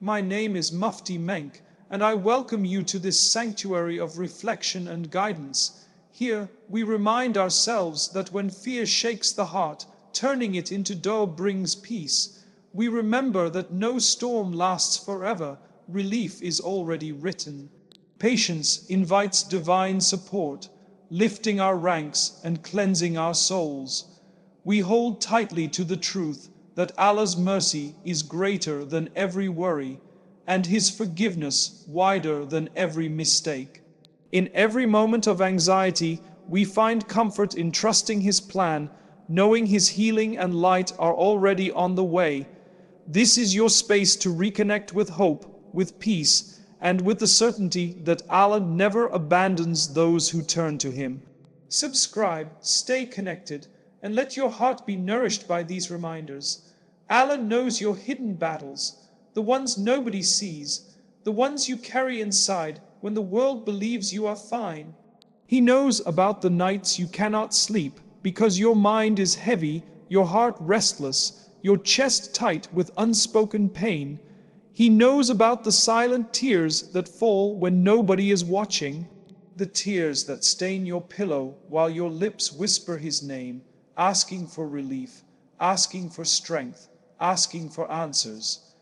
My name is Mufti Menk, and I welcome you to this sanctuary of reflection and guidance. Here, we remind ourselves that when fear shakes the heart, turning it into dough brings peace. We remember that no storm lasts forever, relief is already written. Patience invites divine support, lifting our ranks and cleansing our souls. We hold tightly to the truth that Allah's mercy is greater than every worry, and His forgiveness wider than every mistake. In every moment of anxiety, we find comfort in trusting His plan, knowing His healing and light are already on the way. This is your space to reconnect with hope, with peace, and with the certainty that Allah never abandons those who turn to Him. Subscribe, stay connected, and let your heart be nourished by these reminders. Allah knows your hidden battles, the ones nobody sees, the ones you carry inside when the world believes you are fine. He knows about the nights you cannot sleep because your mind is heavy, your heart restless, your chest tight with unspoken pain. He knows about the silent tears that fall when nobody is watching, the tears that stain your pillow while your lips whisper His name, asking for relief, asking for strength, asking for answers.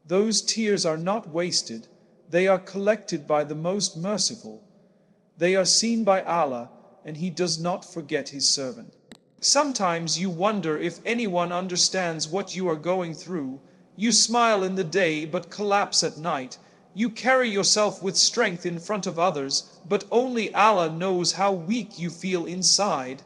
Those tears are not wasted, they are collected by the Most Merciful. They are seen by Allah, and He does not forget His servant. Sometimes you wonder if anyone understands what you are going through. You smile in the day but collapse at night. You carry yourself with strength in front of others, but only Allah knows how weak you feel inside.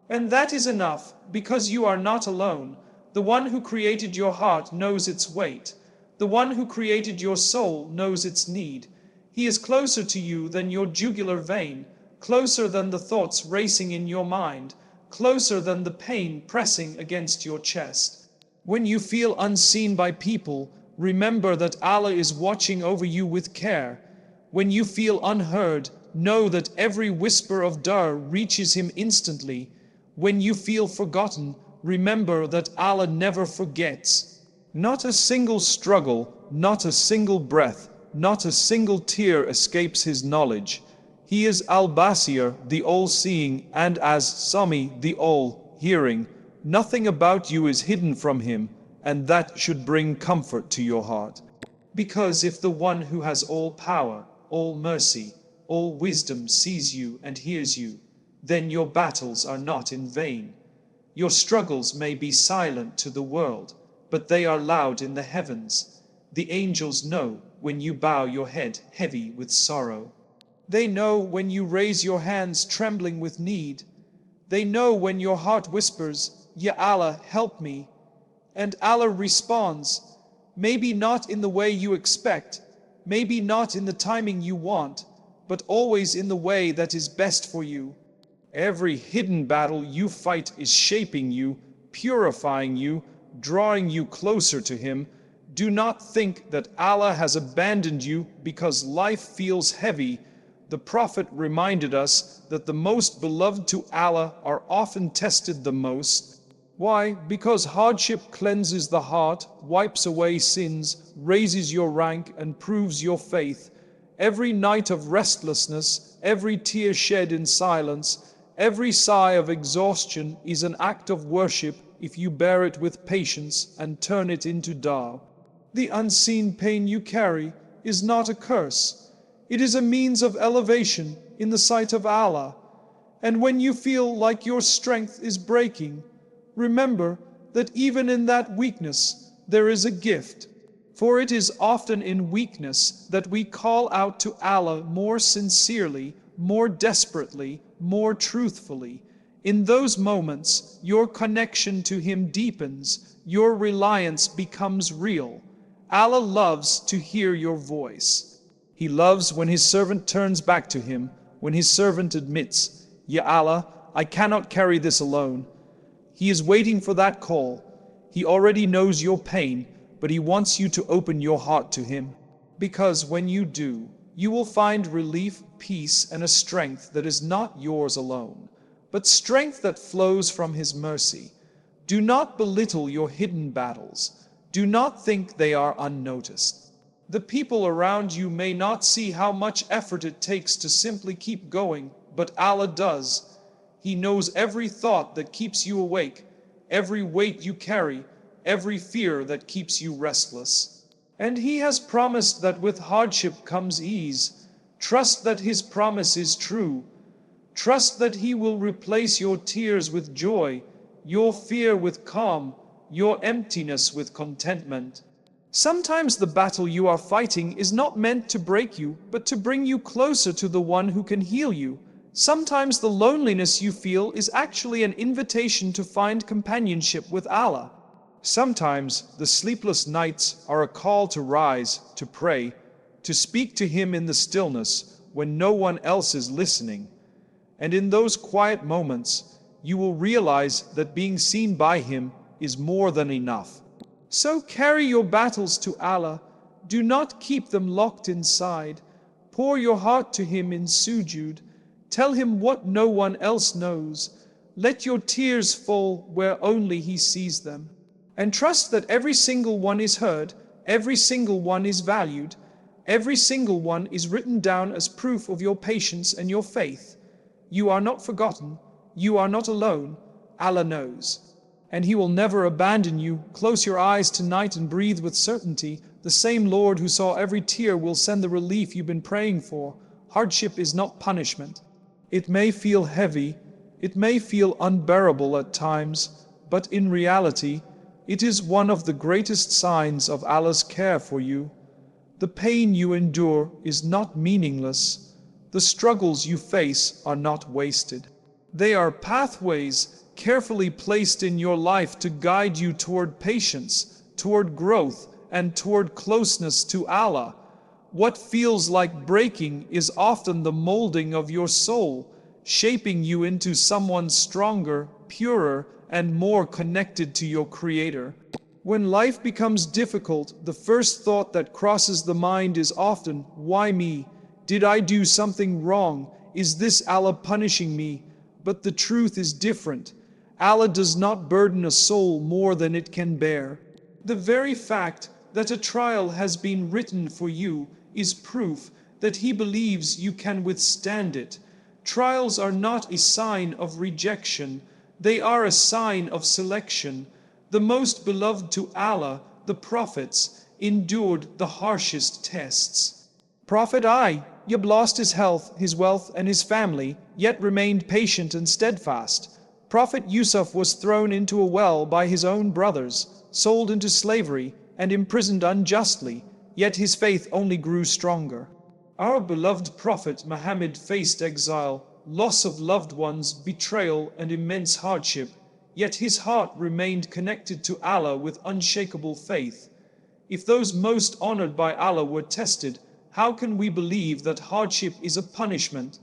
And that is enough, because you are not alone. The one who created your heart knows its weight. The one who created your soul knows its need. He is closer to you than your jugular vein, closer than the thoughts racing in your mind, closer than the pain pressing against your chest. When you feel unseen by people, remember that Allah is watching over you with care. When you feel unheard, know that every whisper of dua reaches Him instantly. When you feel forgotten, remember that Allah never forgets. Not a single struggle, not a single breath, not a single tear escapes His knowledge. He is Al-Basir, the all-seeing, and as Sami, the all-hearing. Nothing about you is hidden from Him, and that should bring comfort to your heart. Because if the one who has all power, all mercy, all wisdom sees you and hears you, then your battles are not in vain. Your struggles may be silent to the world, but they are loud in the heavens. The angels know when you bow your head heavy with sorrow. They know when you raise your hands trembling with need. They know when your heart whispers, Ya Allah, help me. And Allah responds, maybe not in the way you expect, maybe not in the timing you want, but always in the way that is best for you. Every hidden battle you fight is shaping you, purifying you, drawing you closer to Him. Do not think that Allah has abandoned you because life feels heavy. The Prophet reminded us that the most beloved to Allah are often tested the most. Why? Because hardship cleanses the heart, wipes away sins, raises your rank and proves your faith. Every night of restlessness, every tear shed in silence, every sigh of exhaustion is an act of worship if you bear it with patience and turn it into dua. The unseen pain you carry is not a curse. It is a means of elevation in the sight of Allah. And when you feel like your strength is breaking, remember that even in that weakness there is a gift. For it is often in weakness that we call out to Allah more sincerely, more desperately, more truthfully. In those moments, your connection to Him deepens, your reliance becomes real. Allah loves to hear your voice. He loves when His servant turns back to Him, when His servant admits, Ya Allah, I cannot carry this alone. He is waiting for that call. He already knows your pain, but He wants you to open your heart to Him. Because when you do, you will find relief, peace, and a strength that is not yours alone, but strength that flows from His mercy. Do not belittle your hidden battles. Do not think they are unnoticed. The people around you may not see how much effort it takes to simply keep going, but Allah does. He knows every thought that keeps you awake, every weight you carry, every fear that keeps you restless. And He has promised that with hardship comes ease. Trust that His promise is true. Trust that He will replace your tears with joy, your fear with calm, your emptiness with contentment. Sometimes the battle you are fighting is not meant to break you, but to bring you closer to the one who can heal you. Sometimes the loneliness you feel is actually an invitation to find companionship with Allah. Sometimes the sleepless nights are a call to rise, to pray, to speak to Him in the stillness when no one else is listening. And in those quiet moments, you will realize that being seen by Him is more than enough. So carry your battles to Allah. Do not keep them locked inside. Pour your heart to Him in sujood. Tell Him what no one else knows. Let your tears fall where only He sees them. And trust that every single one is heard, every single one is valued, every single one is written down as proof of your patience and your faith. You are not forgotten. You are not alone. Allah knows. And He will never abandon you. Close your eyes tonight and breathe with certainty. The same Lord who saw every tear will send the relief you've been praying for. Hardship is not punishment. It may feel heavy, it may feel unbearable at times, but in reality, it is one of the greatest signs of Allah's care for you. The pain you endure is not meaningless. The struggles you face are not wasted. They are pathways carefully placed in your life to guide you toward patience, toward growth, and toward closeness to Allah. What feels like breaking is often the molding of your soul, shaping you into someone stronger, purer, and more connected to your Creator. When life becomes difficult, the first thought that crosses the mind is often, why me? Did I do something wrong? Is this Allah punishing me? But the truth is different. Allah does not burden a soul more than it can bear. The very fact that a trial has been written for you is proof that He believes you can withstand it. Trials are not a sign of rejection, they are a sign of selection. The most beloved to Allah, the prophets, endured the harshest tests. Prophet Ayyub lost his health, his wealth, and his family, yet remained patient and steadfast. Prophet Yusuf was thrown into a well by his own brothers, sold into slavery, and imprisoned unjustly, yet his faith only grew stronger. Our beloved Prophet Muhammad faced exile, loss of loved ones, betrayal, and immense hardship, yet his heart remained connected to Allah with unshakable faith. If those most honored by Allah were tested, how can we believe that hardship is a punishment?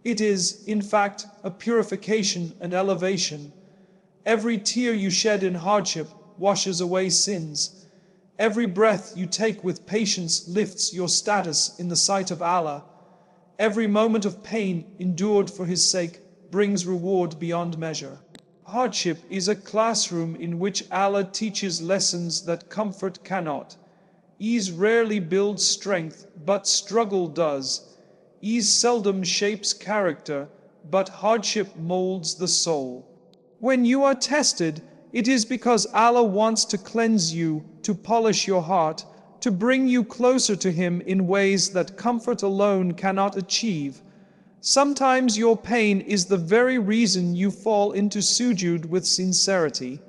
It is, in fact, a purification and elevation. Every tear you shed in hardship washes away sins. Every breath you take with patience lifts your status in the sight of Allah. Every moment of pain endured for His sake brings reward beyond measure. Hardship is a classroom in which Allah teaches lessons that comfort cannot. Ease rarely builds strength, but struggle does. Ease seldom shapes character, but hardship molds the soul. When you are tested, it is because Allah wants to cleanse you, to polish your heart, to bring you closer to Him in ways that comfort alone cannot achieve. Sometimes your pain is the very reason you fall into sujood with sincerity.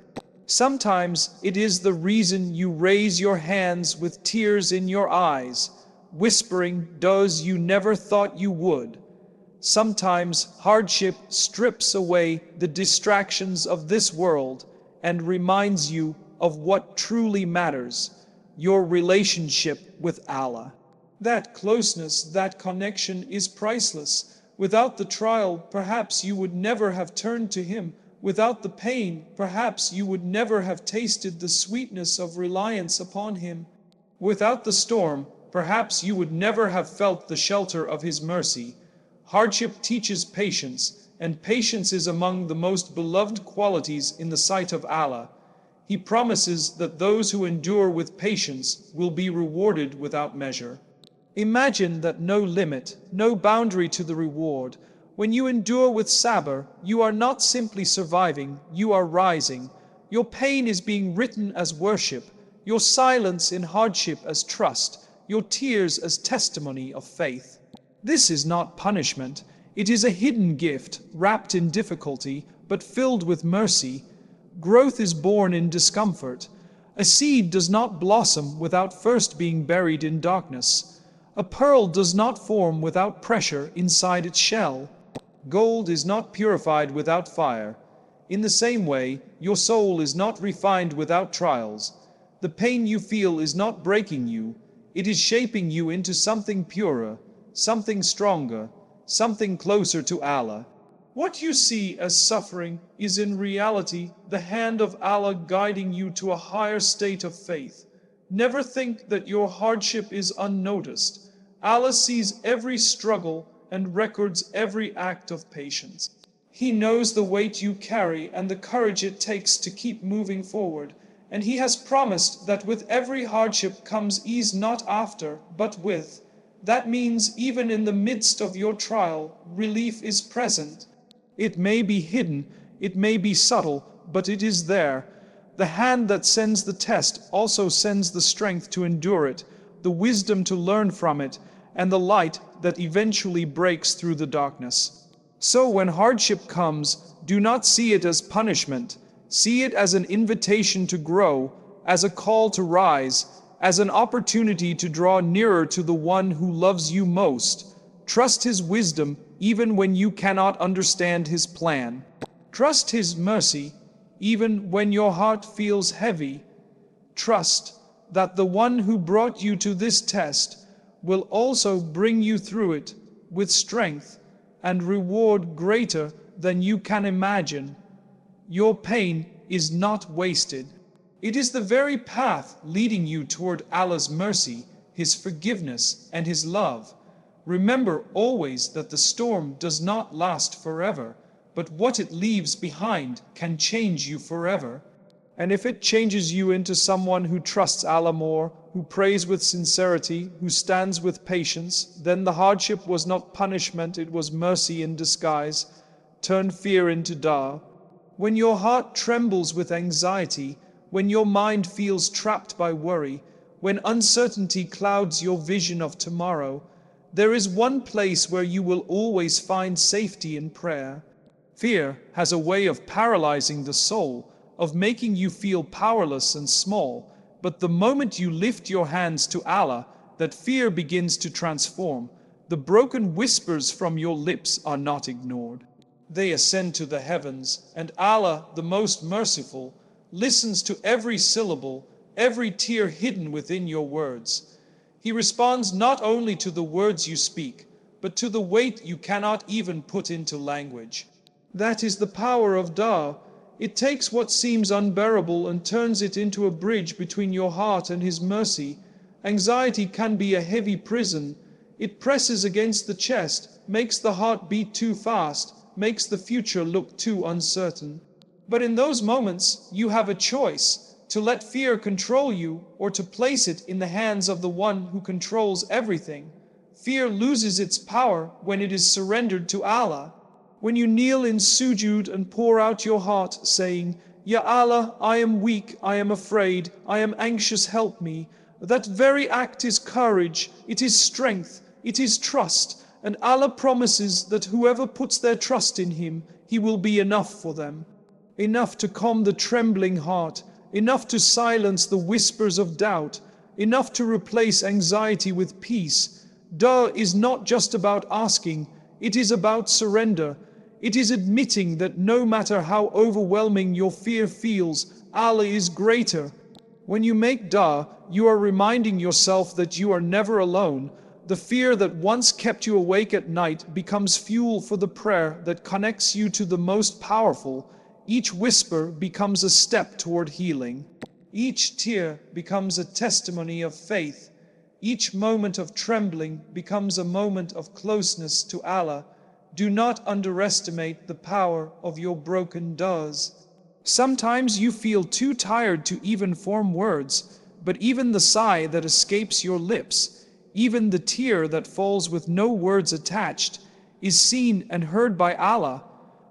Sometimes it is the reason you raise your hands with tears in your eyes, whispering those you never thought you would. Sometimes hardship strips away the distractions of this world and reminds you of what truly matters, your relationship with Allah. That closeness, that connection is priceless. Without the trial, perhaps you would never have turned to Him. Without the pain, perhaps you would never have tasted the sweetness of reliance upon Him. Without the storm, perhaps you would never have felt the shelter of His mercy. Hardship teaches patience, and patience is among the most beloved qualities in the sight of Allah. He promises that those who endure with patience will be rewarded without measure. Imagine that no limit, no boundary to the reward. When you endure with sabr, you are not simply surviving, you are rising. Your pain is being written as worship, your silence in hardship as trust, your tears as testimony of faith. This is not punishment, it is a hidden gift, wrapped in difficulty, but filled with mercy. Growth is born in discomfort. A seed does not blossom without first being buried in darkness. A pearl does not form without pressure inside its shell. Gold is not purified without fire. In the same way, your soul is not refined without trials. The pain you feel is not breaking you. It is shaping you into something purer, something stronger, something closer to Allah. What you see as suffering is in reality the hand of Allah guiding you to a higher state of faith. Never think that your hardship is unnoticed. Allah sees every struggle and records every act of patience. He knows the weight you carry and the courage it takes to keep moving forward, and He has promised that with every hardship comes ease, not after, but with. That means even in the midst of your trial, relief is present. It may be hidden, it may be subtle, but it is there. The hand that sends the test also sends the strength to endure it, the wisdom to learn from it, and the light that eventually breaks through the darkness. So when hardship comes, do not see it as punishment. See it as an invitation to grow, as a call to rise, as an opportunity to draw nearer to the one who loves you most. Trust His wisdom even when you cannot understand His plan. Trust His mercy even when your heart feels heavy. Trust that the one who brought you to this test will also bring you through it with strength and reward greater than you can imagine. Your pain is not wasted. It is the very path leading you toward Allah's mercy, His forgiveness, and His love. Remember always that the storm does not last forever, but what it leaves behind can change you forever. And if it changes you into someone who trusts Allah more, who prays with sincerity, who stands with patience, then the hardship was not punishment, it was mercy in disguise. Turn fear into dua. When your heart trembles with anxiety, when your mind feels trapped by worry, when uncertainty clouds your vision of tomorrow, there is one place where you will always find safety in prayer. Fear has a way of paralyzing the soul, of making you feel powerless and small, but the moment you lift your hands to Allah, that fear begins to transform. The broken whispers from your lips are not ignored. They ascend to the heavens, and Allah, the most merciful, listens to every syllable, every tear hidden within your words. He responds not only to the words you speak, but to the weight you cannot even put into language. That is the power of dua. It takes what seems unbearable and turns it into a bridge between your heart and His mercy. Anxiety can be a heavy prison. It presses against the chest, makes the heart beat too fast, makes the future look too uncertain. But in those moments, you have a choice: to let fear control you, or to place it in the hands of the one who controls everything. Fear loses its power when it is surrendered to Allah. When you kneel in sujood and pour out your heart, saying, Ya Allah, I am weak, I am afraid, I am anxious, help me. That very act is courage, it is strength, it is trust, and Allah promises that whoever puts their trust in Him, He will be enough for them. Enough to calm the trembling heart, enough to silence the whispers of doubt, enough to replace anxiety with peace. Dua is not just about asking, it is about surrender. It is admitting that no matter how overwhelming your fear feels, Allah is greater. When you make dua, you are reminding yourself that you are never alone. The fear that once kept you awake at night becomes fuel for the prayer that connects you to the most powerful. Each whisper becomes a step toward healing. Each tear becomes a testimony of faith. Each moment of trembling becomes a moment of closeness to Allah. Do not underestimate the power of your broken duas. Sometimes you feel too tired to even form words, but even the sigh that escapes your lips, even the tear that falls with no words attached, is seen and heard by Allah.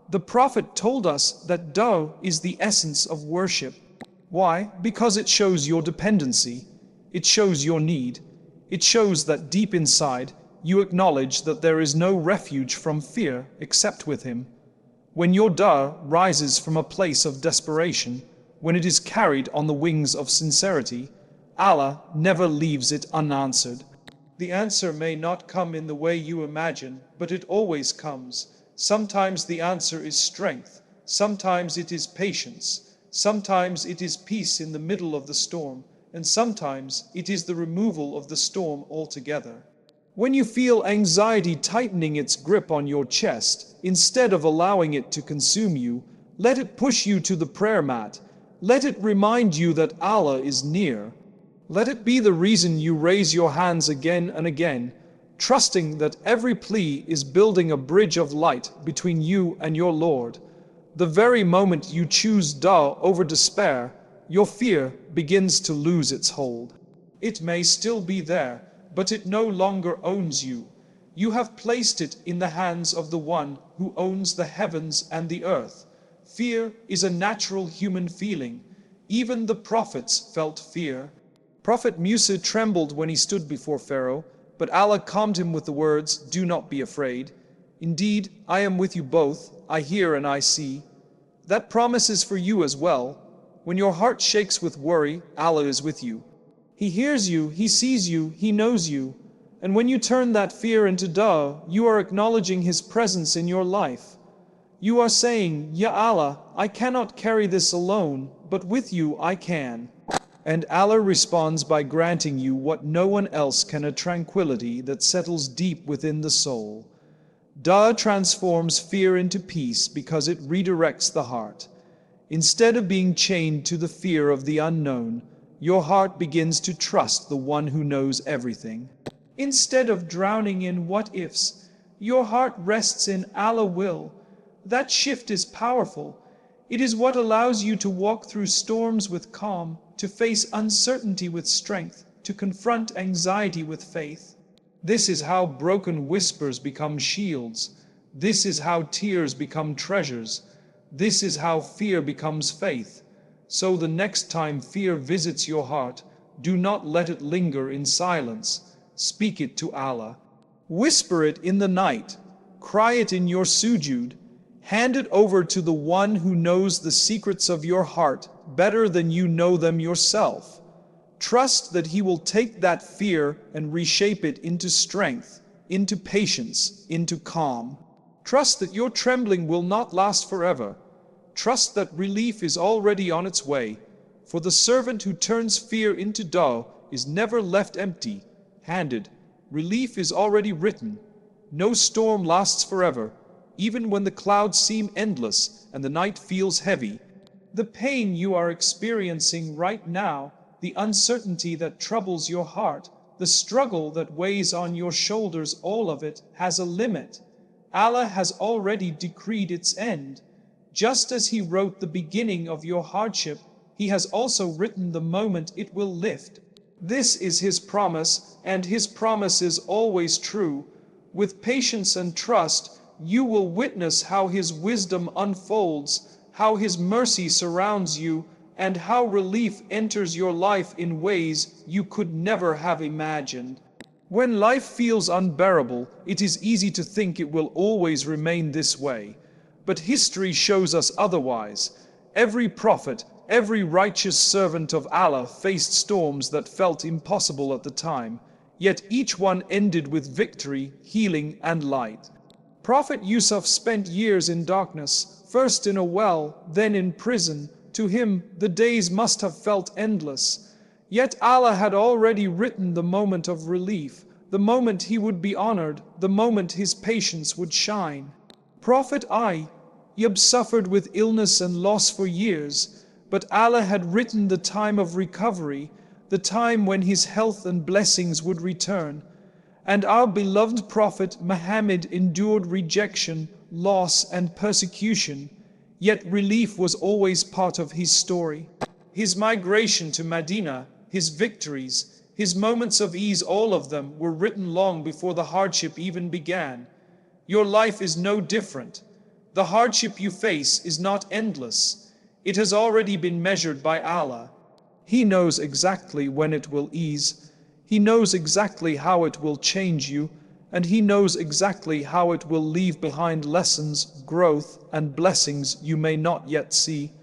The Prophet told us that dua is the essence of worship. Why? Because it shows your dependency. It shows your need. It shows that deep inside, you acknowledge that there is no refuge from fear except with Him. When your dua rises from a place of desperation, when it is carried on the wings of sincerity, Allah never leaves it unanswered. The answer may not come in the way you imagine, but it always comes. Sometimes the answer is strength, sometimes it is patience, sometimes it is peace in the middle of the storm, and sometimes it is the removal of the storm altogether. When you feel anxiety tightening its grip on your chest, instead of allowing it to consume you, let it push you to the prayer mat. Let it remind you that Allah is near. Let it be the reason you raise your hands again and again, trusting that every plea is building a bridge of light between you and your Lord. The very moment you choose dua over despair, your fear begins to lose its hold. It may still be there, but it no longer owns you. You have placed it in the hands of the one who owns the heavens and the earth. Fear is a natural human feeling. Even the prophets felt fear. Prophet Musa trembled when he stood before Pharaoh, but Allah calmed him with the words, "Do not be afraid. Indeed, I am with you both. I hear and I see." That promise is for you as well. When your heart shakes with worry, Allah is with you. He hears you, He sees you, He knows you. And when you turn that fear into dua, you are acknowledging His presence in your life. You are saying, "Ya Allah, I cannot carry this alone, but with you I can." And Allah responds by granting you what no one else can, a tranquility that settles deep within the soul. Dua transforms fear into peace because it redirects the heart. Instead of being chained to the fear of the unknown, your heart begins to trust the one who knows everything. Instead of drowning in what-ifs, your heart rests in Allah will. That shift is powerful. It is what allows you to walk through storms with calm, to face uncertainty with strength, to confront anxiety with faith. This is how broken whispers become shields. This is how tears become treasures. This is how fear becomes faith. So the next time fear visits your heart, do not let it linger in silence. Speak it to Allah. Whisper it in the night. Cry it in your sujood. Hand it over to the one who knows the secrets of your heart better than you know them yourself. Trust that He will take that fear and reshape it into strength, into patience, into calm. Trust that your trembling will not last forever. Trust that relief is already on its way, for the servant who turns fear into dua is never left empty-handed. Relief is already written. No storm lasts forever, even when the clouds seem endless and the night feels heavy. The pain you are experiencing right now, the uncertainty that troubles your heart, the struggle that weighs on your shoulders, all of it has a limit. Allah has already decreed its end. Just as He wrote the beginning of your hardship, He has also written the moment it will lift. This is His promise, and His promise is always true. With patience and trust, you will witness how His wisdom unfolds, how His mercy surrounds you, and how relief enters your life in ways you could never have imagined. When life feels unbearable, it is easy to think it will always remain this way. But history shows us otherwise. Every prophet, every righteous servant of Allah faced storms that felt impossible at the time, yet each one ended with victory, healing, and light. Prophet Yusuf spent years in darkness, first in a well, then in prison. To him, the days must have felt endless. Yet Allah had already written the moment of relief, the moment he would be honored, the moment his patience would shine. Prophet Ayyub suffered with illness and loss for years, but Allah had written the time of recovery, the time when his health and blessings would return. And our beloved Prophet Muhammad endured rejection, loss, and persecution. Yet relief was always part of his story. His migration to Medina, his victories, his moments of ease, all of them were written long before the hardship even began. Your life is no different. The hardship you face is not endless. It has already been measured by Allah. He knows exactly when it will ease. He knows exactly how it will change you, and He knows exactly how it will leave behind lessons, growth, and blessings you may not yet see.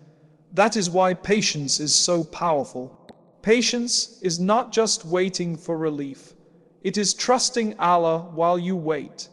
That is why patience is so powerful. Patience is not just waiting for relief. It is trusting Allah while you wait.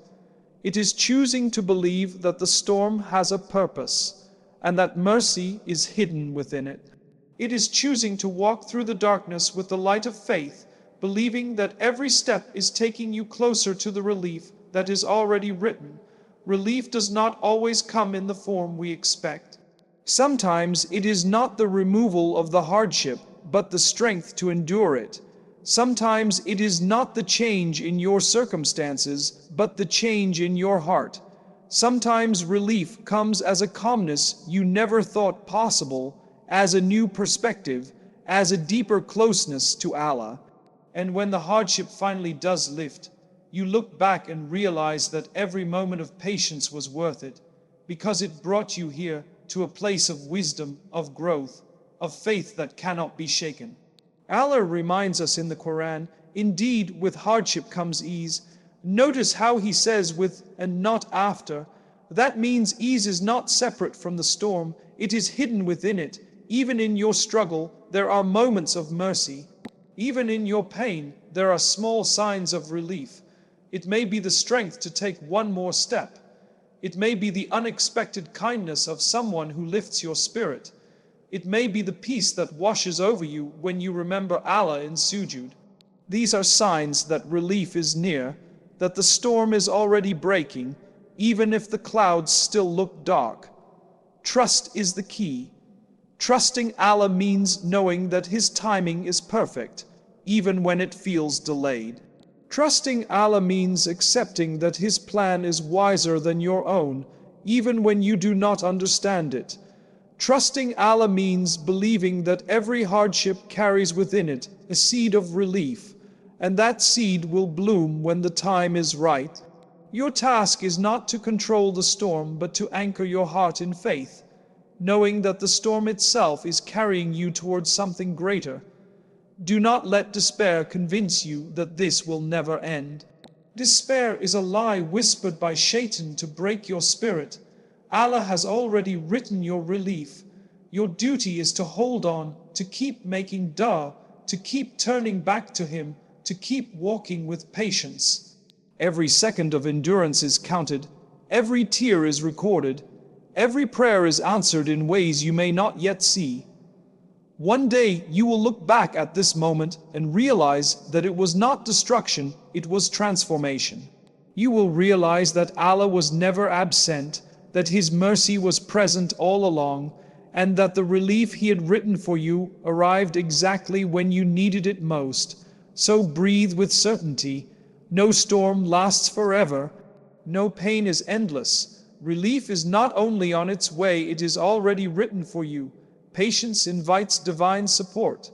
It is choosing to believe that the storm has a purpose, and that mercy is hidden within it. It is choosing to walk through the darkness with the light of faith, believing that every step is taking you closer to the relief that is already written. Relief does not always come in the form we expect. Sometimes it is not the removal of the hardship, but the strength to endure it. Sometimes it is not the change in your circumstances, but the change in your heart. Sometimes relief comes as a calmness you never thought possible, as a new perspective, as a deeper closeness to Allah. And when the hardship finally does lift, you look back and realize that every moment of patience was worth it, because it brought you here to a place of wisdom, of growth, of faith that cannot be shaken. Allah reminds us in the Quran, indeed with hardship comes ease. Notice how He says with and not after. That means ease is not separate from the storm, it is hidden within it. Even in your struggle, there are moments of mercy. Even in your pain, there are small signs of relief. It may be the strength to take one more step. It may be the unexpected kindness of someone who lifts your spirit. It may be the peace that washes over you when you remember Allah in sujud. These are signs that relief is near, that the storm is already breaking, even if the clouds still look dark. Trust is the key. Trusting Allah means knowing that His timing is perfect, even when it feels delayed. Trusting Allah means accepting that His plan is wiser than your own, even when you do not understand it. Trusting Allah means believing that every hardship carries within it a seed of relief, and that seed will bloom when the time is right. Your task is not to control the storm, but to anchor your heart in faith, knowing that the storm itself is carrying you towards something greater. Do not let despair convince you that this will never end. Despair is a lie whispered by Shaitan to break your spirit. Allah has already written your relief. Your duty is to hold on, to keep making dua, to keep turning back to Him, to keep walking with patience. Every second of endurance is counted, every tear is recorded, every prayer is answered in ways you may not yet see. One day you will look back at this moment and realize that it was not destruction, it was transformation. You will realize that Allah was never absent, that His mercy was present all along, and that the relief He had written for you arrived exactly when you needed it most. So breathe with certainty. No storm lasts forever. No pain is endless. Relief is not only on its way, it is already written for you. Patience invites divine support.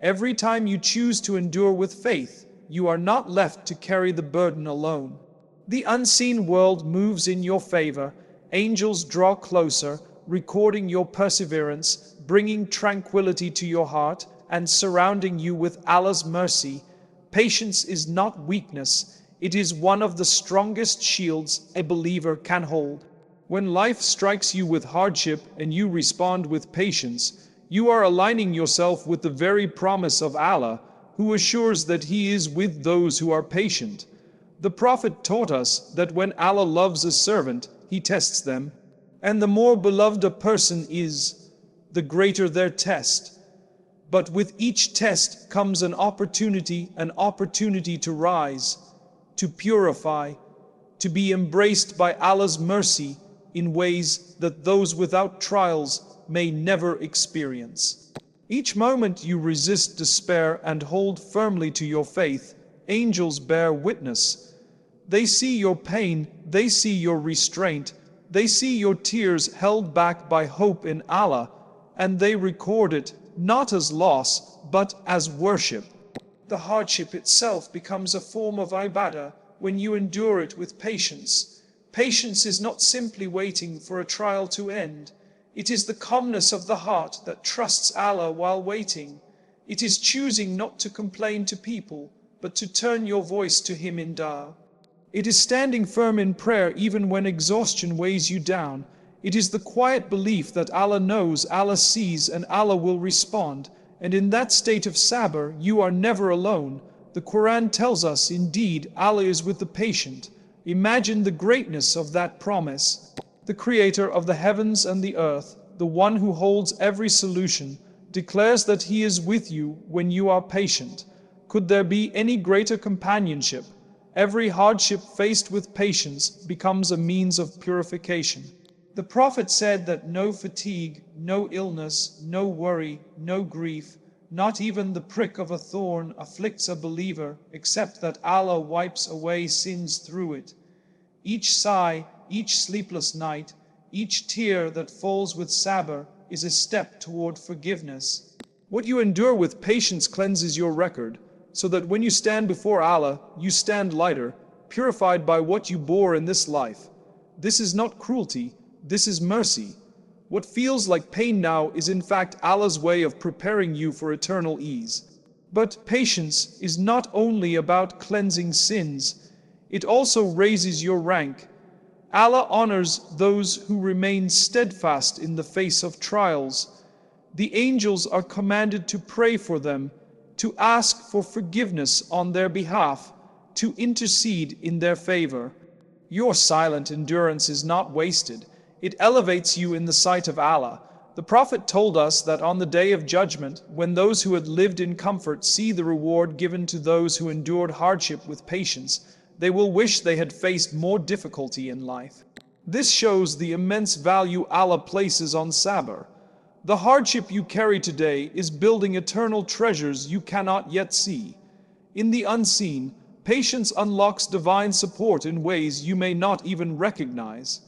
Every time you choose to endure with faith, you are not left to carry the burden alone. The unseen world moves in your favor. Angels draw closer, recording your perseverance, bringing tranquility to your heart, and surrounding you with Allah's mercy. Patience is not weakness, it is one of the strongest shields a believer can hold. When life strikes you with hardship and you respond with patience, you are aligning yourself with the very promise of Allah, who assures that He is with those who are patient. The Prophet taught us that when Allah loves a servant, He tests them, and the more beloved a person is, the greater their test. But with each test comes an opportunity to rise, to purify, to be embraced by Allah's mercy in ways that those without trials may never experience. Each moment you resist despair and hold firmly to your faith, angels bear witness. They see your pain, they see your restraint, They see your tears held back by hope in Allah, and they record it not as loss, but as worship. The hardship itself becomes a form of ibadah when you endure it with patience. Patience is not simply waiting for a trial to end. It is the calmness of the heart that trusts Allah while waiting. It is choosing not to complain to people, but to turn your voice to Him in dua. It is standing firm in prayer even when exhaustion weighs you down. It is the quiet belief that Allah knows, Allah sees, and Allah will respond. And in that state of sabr, you are never alone. The Quran tells us, indeed, Allah is with the patient. Imagine the greatness of that promise. The Creator of the heavens and the earth, the one who holds every solution, declares that He is with you when you are patient. Could there be any greater companionship? Every hardship faced with patience becomes a means of purification. The Prophet said that no fatigue, no illness, no worry, no grief, not even the prick of a thorn afflicts a believer, except that Allah wipes away sins through it. Each sigh, each sleepless night, each tear that falls with sabr is a step toward forgiveness. What you endure with patience cleanses your record, so that when you stand before Allah, you stand lighter, purified by what you bore in this life. This is not cruelty. This is mercy. What feels like pain now is in fact Allah's way of preparing you for eternal ease. But patience is not only about cleansing sins, it also raises your rank. Allah honors those who remain steadfast in the face of trials. The angels are commanded to pray for them, to ask for forgiveness on their behalf, to intercede in their favor. Your silent endurance is not wasted. It elevates you in the sight of Allah. The Prophet told us that on the day of judgment, when those who had lived in comfort see the reward given to those who endured hardship with patience, they will wish they had faced more difficulty in life. This shows the immense value Allah places on sabr. The hardship you carry today is building eternal treasures you cannot yet see. In the unseen, patience unlocks divine support in ways you may not even recognize.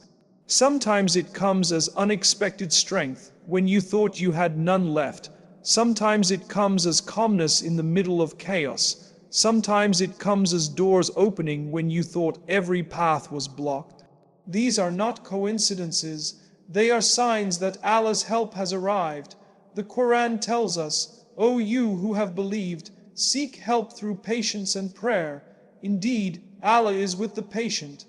Sometimes it comes as unexpected strength when you thought you had none left. Sometimes it comes as calmness in the middle of chaos. Sometimes it comes as doors opening when you thought every path was blocked. These are not coincidences. They are signs that Allah's help has arrived. The Quran tells us, O you who have believed, seek help through patience and prayer. Indeed, Allah is with the patient.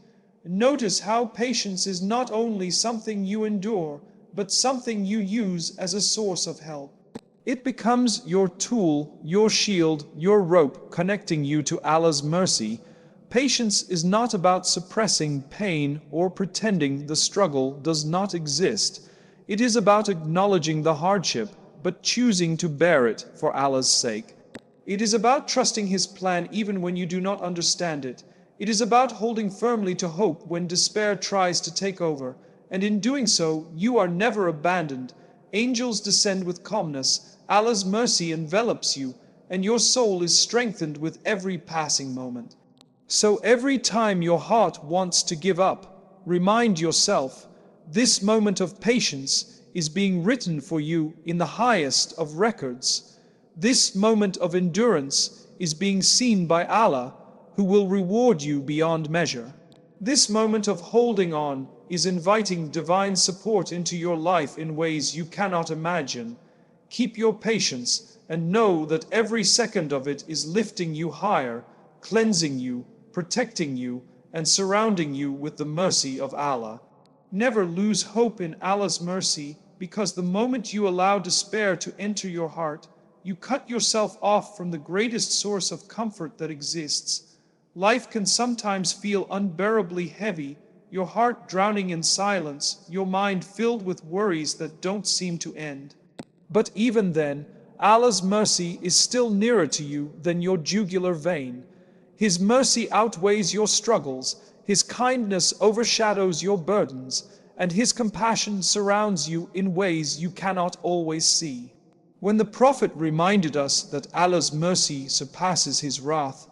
Notice how patience is not only something you endure, but something you use as a source of help. It becomes your tool, your shield, your rope connecting you to Allah's mercy. Patience is not about suppressing pain or pretending the struggle does not exist. It is about acknowledging the hardship, but choosing to bear it for Allah's sake. It is about trusting His plan even when you do not understand it. It is about holding firmly to hope when despair tries to take over, and in doing so, you are never abandoned. Angels descend with calmness, Allah's mercy envelops you, and your soul is strengthened with every passing moment. So every time your heart wants to give up, remind yourself, this moment of patience is being written for you in the highest of records. This moment of endurance is being seen by Allah, who will reward you beyond measure. This moment of holding on is inviting divine support into your life in ways you cannot imagine. Keep your patience and know that every second of it is lifting you higher, cleansing you, protecting you, and surrounding you with the mercy of Allah. Never lose hope in Allah's mercy, because the moment you allow despair to enter your heart, you cut yourself off from the greatest source of comfort that exists. Life can sometimes feel unbearably heavy, your heart drowning in silence, your mind filled with worries that don't seem to end. But even then, Allah's mercy is still nearer to you than your jugular vein. His mercy outweighs your struggles, His kindness overshadows your burdens, and His compassion surrounds you in ways you cannot always see. When the Prophet reminded us that Allah's mercy surpasses His wrath,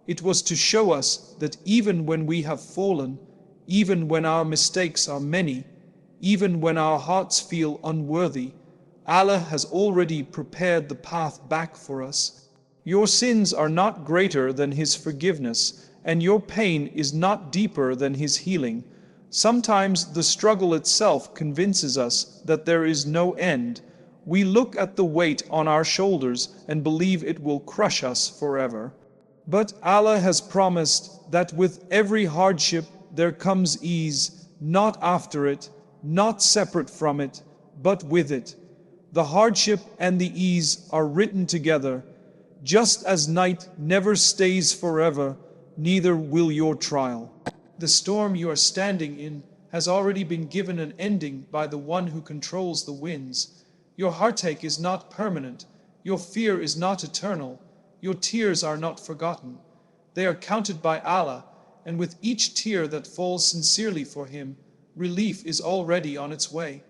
it was to show us that even when we have fallen, even when our mistakes are many, even when our hearts feel unworthy. Allah has already prepared the path back for us. Your sins are not greater than His forgiveness, and your pain is not deeper than His healing. Sometimes the struggle itself convinces us that there is no end. We look at the weight on our shoulders and believe it will crush us forever. But Allah has promised that with every hardship there comes ease, not after it, not separate from it, but with it. The hardship and the ease are written together. Just as night never stays forever, neither will your trial. The storm you are standing in has already been given an ending by the one who controls the winds. Your heartache is not permanent. Your fear is not eternal. Your tears are not forgotten. They are counted by Allah, and with each tear that falls sincerely for Him, relief is already on its way.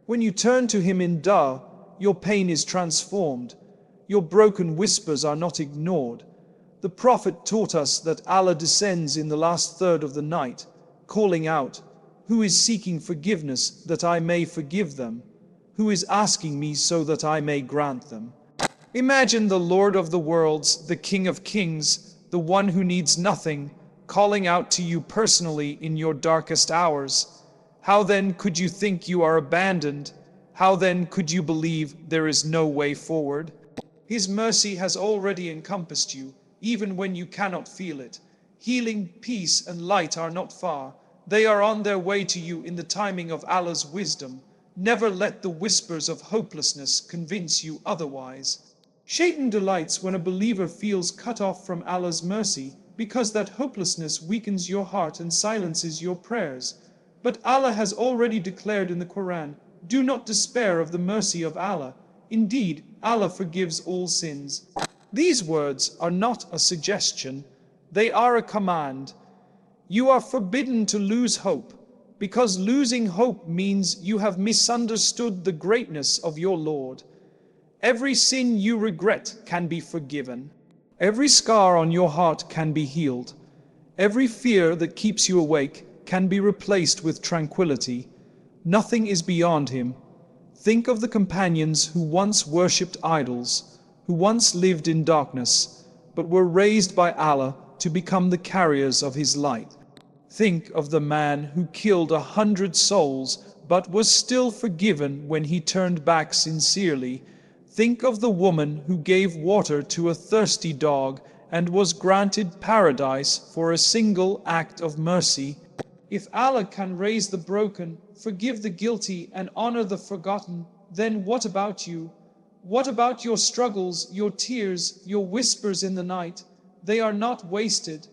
When you turn to Him in dua, your pain is transformed. Your broken whispers are not ignored. The Prophet taught us that Allah descends in the last third of the night, calling out, "Who is seeking forgiveness that I may forgive them? Who is asking me so that I may grant them?" Imagine the Lord of the worlds, the King of kings, the one who needs nothing, calling out to you personally in your darkest hours. How then could you think you are abandoned? How then could you believe there is no way forward? His mercy has already encompassed you, even when you cannot feel it. Healing, peace, and light are not far. They are on their way to you in the timing of Allah's wisdom. Never let the whispers of hopelessness convince you otherwise. Shaitan delights when a believer feels cut off from Allah's mercy, because that hopelessness weakens your heart and silences your prayers. But Allah has already declared in the Quran, "Do not despair of the mercy of Allah. Indeed, Allah forgives all sins." These words are not a suggestion, they are a command. You are forbidden to lose hope, because losing hope means you have misunderstood the greatness of your Lord. Every sin you regret can be forgiven. Every scar on your heart can be healed. Every fear that keeps you awake can be replaced with tranquility. Nothing is beyond Him. Think of the companions who once worshipped idols, who once lived in darkness, but were raised by Allah to become the carriers of His light. Think of the man who killed 100 souls, but was still forgiven when he turned back sincerely. Think of the woman who gave water to a thirsty dog and was granted paradise for a single act of mercy. If Allah can raise the broken, forgive the guilty, and honor the forgotten, then what about you? What about your struggles, your tears, your whispers in the night? They are not wasted.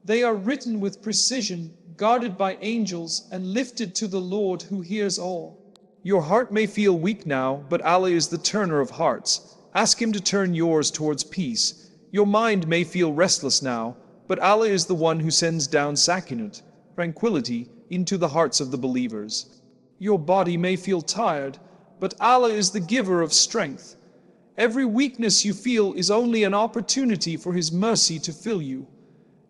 They are written with precision, guarded by angels, and lifted to the Lord who hears all. Your heart may feel weak now, but Allah is the turner of hearts. Ask Him to turn yours towards peace. Your mind may feel restless now, but Allah is the one who sends down sakinat, tranquility, into the hearts of the believers. Your body may feel tired, but Allah is the giver of strength. Every weakness you feel is only an opportunity for His mercy to fill you.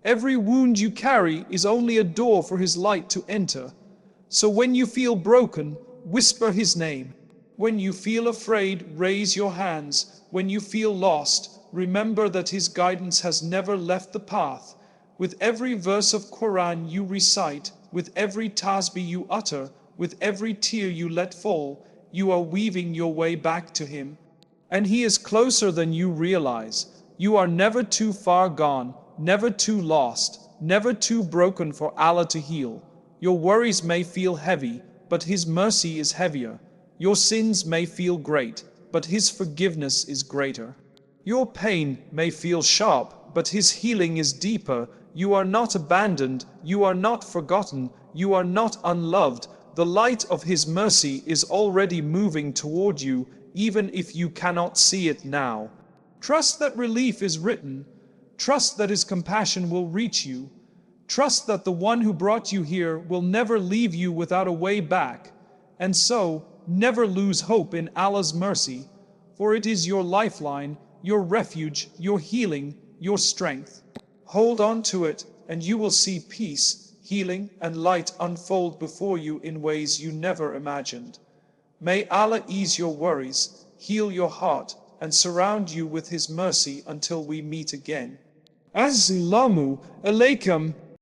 Every wound you carry is only a door for His light to enter. So when you feel broken, whisper His name. When you feel afraid, raise your hands. When you feel lost, remember that His guidance has never left the path. With every verse of Quran you recite, with every tasbih you utter, with every tear you let fall, you are weaving your way back to Him. And He is closer than you realize. You are never too far gone, never too lost, never too broken for Allah to heal. Your worries may feel heavy, but His mercy is heavier. Your sins may feel great, but His forgiveness is greater. Your pain may feel sharp, but His healing is deeper. You are not abandoned, you are not forgotten, you are not unloved. The light of His mercy is already moving toward you, even if you cannot see it now. Trust that relief is written. Trust that His compassion will reach you. Trust that the one who brought you here will never leave you without a way back. And so, never lose hope in Allah's mercy, for it is your lifeline, your refuge, your healing, your strength. Hold on to it, and you will see peace, healing, and light unfold before you in ways you never imagined. May Allah ease your worries, heal your heart, and surround you with His mercy until we meet again. Assalamu alaikum.